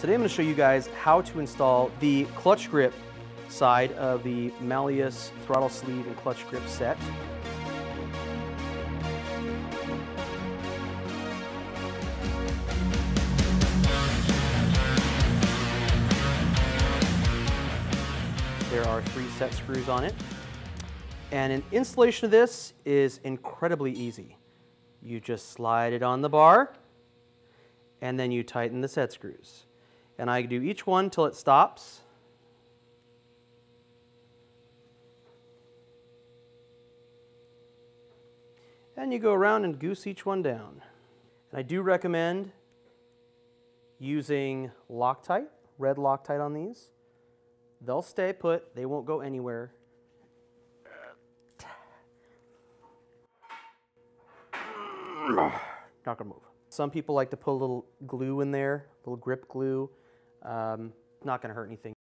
Today I'm going to show you guys how to install the clutch grip side of the Malleus throttle sleeve and clutch grip set. There are 3 set screws on it. And an installation of this is incredibly easy. You just slide it on the bar, and then you tighten the set screws. And I do each one till it stops. And you go around and goose each one down. And I do recommend using Loctite, red Loctite on these. They'll stay put, they won't go anywhere. Not gonna move. Some people like to put a little glue in there, a little grip glue. Not gonna hurt anything.